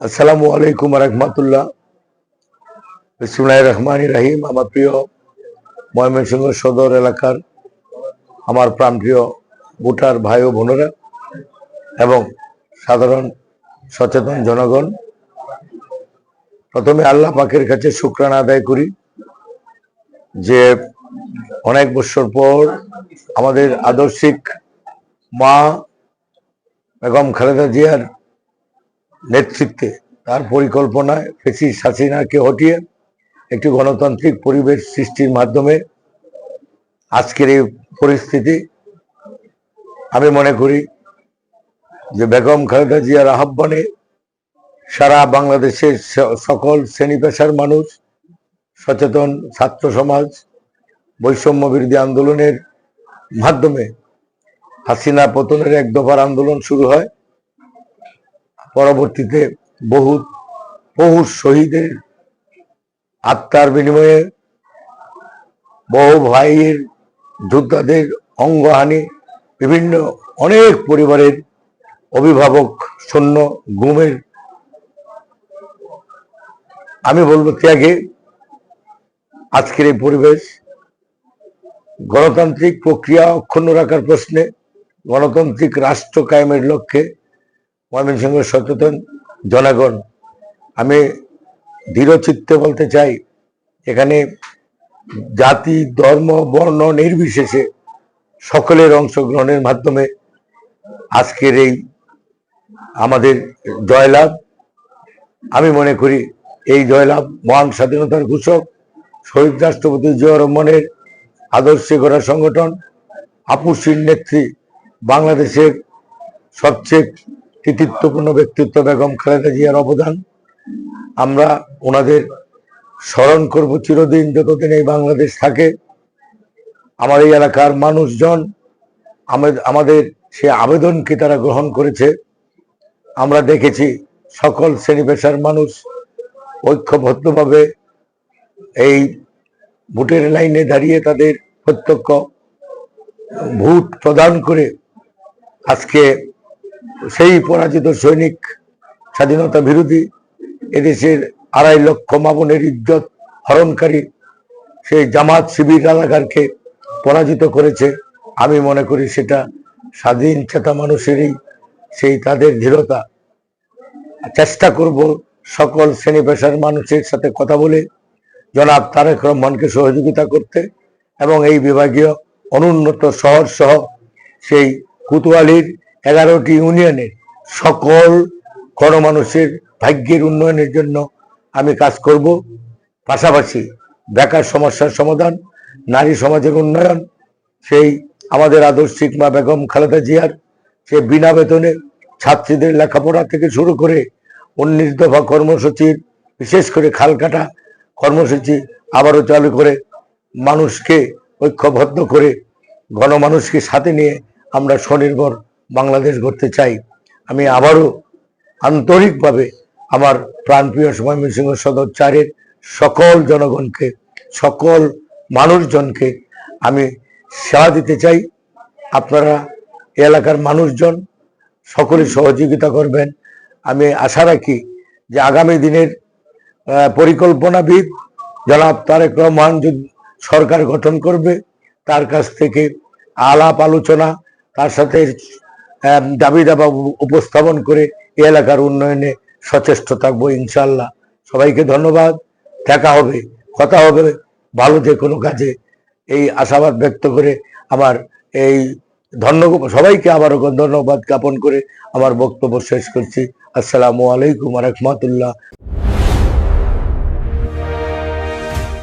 আসসালামু আলাইকুম রহমতুল্লাহ। বিসমিল্লাহির রহমানির রহিম। আমার প্রিয় ময়মনসিংহ সদর এলাকার আমার প্রাণপ্রিয় ভোটার ভাই ও বোনেরা এবং সাধারণ সচেতন জনগণ, প্রথমে আল্লাহ পাকের কাছে শুকরানা আদায় করি যে অনেক বছর পর আমাদের আদর্শিক মা বেগম খালেদা জিয়ার নেতৃত্বে, তার পরিকল্পনায় ফ্যাসিস্ট হাসিনাকে হটিয়ে একটি গণতান্ত্রিক পরিবেশ সৃষ্টির মাধ্যমে আজকের এই পরিস্থিতি। আমি মনে করি যে বেগম খালেদা জিয়ার আহ্বানে সারা বাংলাদেশের সকল শ্রেণী পেশার মানুষ, সচেতন ছাত্র সমাজ বৈষম্য বিরোধী আন্দোলনের মাধ্যমে হাসিনা পতনের এক দফার আন্দোলন শুরু হয়। পরবর্তীতে বহু শহীদের আত্মার বিনিময়ে, বহু ভাইয়ের যোদ্ধাদের অঙ্গহানি, বিভিন্ন অনেক পরিবারের অভিভাবক শূন্য গুমের, আমি বলবো ত্যাগে আজকের এই পরিবেশ গণতান্ত্রিক প্রক্রিয়া অক্ষুণ্ণ রাখার প্রশ্নে, গণতান্ত্রিক রাষ্ট্র কায়েমের লক্ষ্যে ময়মনসিংহ সচেতন জনগণ, আমি দৃঢ়চিত্তে বলতে চাই, এখানে জাতি ধর্ম বর্ণ নির্বিশেষে সকলের অংশগ্রহণের মাধ্যমে আজকের এই আমাদের জয়লাভ। আমি মনে করি এই জয়লাভ মহান স্বাধীনতার ঘোষক শহীদ রাষ্ট্রপতি জিয়াউর রহমানের আদর্শে গড়া সংগঠন, আপুসীর নেত্রী, বাংলাদেশের সবচেয়ে কৃতিত্বপূর্ণ ব্যক্তিত্ব বেগম খালেদা জিয়ার অবদান। আমরা ওনাদের স্মরণ করব চিরদিন, যতদিন এই বাংলাদেশ থাকে। আমার এই এলাকার মানুষজন আমাদের সে আবেদনকে তারা গ্রহণ করেছে। আমরা দেখেছি সকল শ্রেণী পেশার মানুষ ঐক্যবদ্ধভাবে এই ভোটের লাইনে দাঁড়িয়ে তাদের প্রত্যক্ষ ভোট প্রদান করে আজকে সেই পরাজিত সৈনিক, স্বাধীনতা বিরোধী, এদেশের 2.5 লক্ষ মা বোনের ইজ্জত হরণকারী সেই জামাত শিবির রাজাকারকে পরাজিত করেছে। আমি মনে করি সেটা স্বাধীন চেতা মানুষেরই সেই তাদের দৃঢ়তা। চেষ্টা করব সকল শ্রেণী পেশার মানুষের সাথে কথা বলে জনাব তারেক রহমানকে সহযোগিতা করতে এবং এই বিভাগীয় অনুন্নত শহর সহ সেই কোতোয়ালির 11টি ইউনিয়নের সকল গণমানুষের ভাগ্যের উন্নয়নের জন্য আমি কাজ করব। পাশাপাশি বেকার সমস্যার সমাধান, নারী সমাজের উন্নয়ন, সেই আমাদের আদর্শিক মা বেগম খালেদা জিয়ার সে বিনা বেতনে ছাত্রীদের লেখাপড়া থেকে শুরু করে 19 দফা কর্মসূচির, বিশেষ করে খাল কাটা কর্মসূচি আবারও চালু করে মানুষকে ঐক্যবদ্ধ করে গণমানুষকে সাথে নিয়ে আমরা স্বনির্ভর বাংলাদেশ গড়তে চাই। আমি আবারও আন্তরিকভাবে আমার প্রাণপ্রিয় ময়মনসিংহ সদর 4-এর সকল জনগণকে, সকল মানুষজনকে আমি সেবা দিতে চাই। আপনারা এলাকার মানুষজন সকলে সহযোগিতা করবেন। আমি আশা রাখি যে আগামী দিনের পরিকল্পনাবিদ জনাব তারেক রহমান সরকার গঠন করবে, তার কাছ থেকে আলাপ আলোচনা, তার সাথে দাবি দাবা উপস্থাপন করে এলাকার উন্নয়নে সচেষ্ট থাকবো ইনশাল্লাহ। সবাইকে ধন্যবাদ। দেখা হবে, কথা হবে ভালো যে কোনো কাজে, এই আশাবাদ ব্যক্ত করে আমার এই সবাইকে আবারও ধন্যবাদ জ্ঞাপন করে আমার বক্তব্য শেষ করছি। আসসালামু আলাইকুম রহমতুল্লাহ।